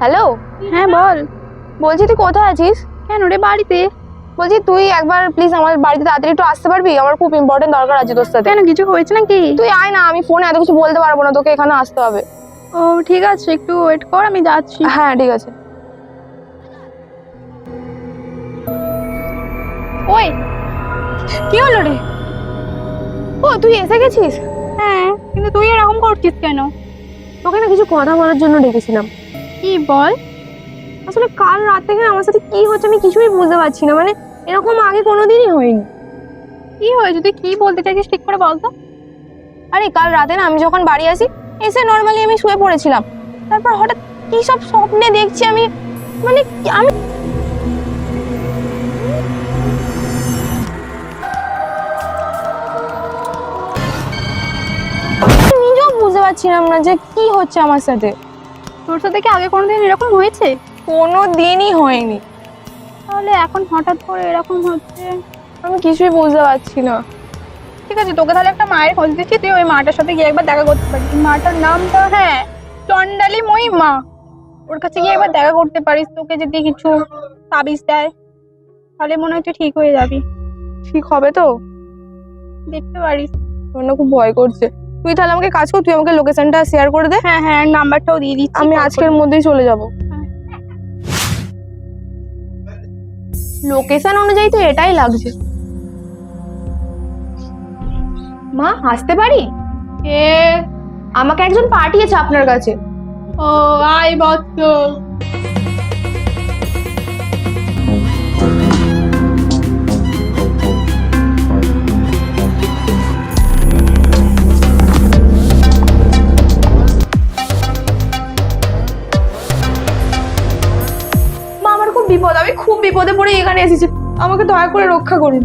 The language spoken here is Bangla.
হ্যালো। হ্যাঁ বল। বলছি তুই কোথায় আছিস? কেন রে? বাড়িতে। বলছি তুই একবার প্লিজ আমার বাড়িতে তাড়াতাড়ি একটু আসতে পারবি? আমার খুব ইম্পর্টেন্ট দরকার আছে তোর সাথে। কেন, কিছু হয়েছে নাকি? তুই আয় না, আমি ফোনে এত কিছু বলতে পারবো না, তোকে এখানে আসতে হবে। ও ঠিক আছে, একটু ওয়েট কর, আমি যাচ্ছি। হ্যাঁ ঠিক আছে। ওই কি হলো রে? ও তুই এসে গেছিস? হ্যাঁ, কিন্তু তুই এরকম করছিস কেন? তোকে না কিছু কথা বলার জন্য ডেকেছিলাম। কি বল? আসলে কাল রাত থেকে আমার সাথে কি হচ্ছে আমি কিছুই বুঝতে পারছি না, মানে এরকম আগে কোনোদিনই হয়নি। কি হয়েছে, তুই কি বলতে চাইছিস ঠিক করে বল তো। আরে কাল রাতে না আমি যখন বাড়ি আসি, এসে নর্মালি আমি শুয়ে পড়েছিলাম, তারপর হঠাৎ কি সব স্বপ্নে দেখছি আমি, মানে আমি নিজেও বুঝতে পারছিলাম না যে কি হচ্ছে আমার সাথে। তোর সাথে কি আগে কোনোদিন এরকম হয়েছে? কোনো দিনই হয়নি। তাহলে এখন হঠাৎ করে এরকম হচ্ছে? আমি কিছুই বুঝতে পারছি না। ঠিক আছে, তোকে তাহলে একটা মায়ের খোঁজ দিচ্ছি, তুই ওই মাটার সাথে গিয়ে একবার দেখা করতে পারিস। মাটার নামটা হ্যাঁ চন্ডালীময়ী মা। ওর কাছে গিয়ে একবার দেখা করতে পারিস, তোকে যদি কিছু তাবিজ দেয় তাহলে মনে হয় তুই ঠিক হয়ে যাবি। ঠিক হবে তো? দেখতে পারিস। আমার না খুব ভয় করছে। তুই তাহলে আমাকে কাজ কর, তুই আমাকে লোকেশনটা শেয়ার করে দে। হ্যাঁ হ্যাঁ, নাম্বারটাও দিয়ে দিচ্ছি, আমি কল আজকের করে। মধ্যেই চলে যাব। হ্যাঁ। লোকেশন অনুযায়ী তো এটাই লাগছে। মা আসতে পারি? কে? আমাকে একজন পাঠিয়েছে আপনার কাছে। ও আয় বৎস। মা আমার খুব বিপদ, আমি খুব বিপদে পড়ে এখানে এসেছি, আমাকে দয়া করে রক্ষা করুন।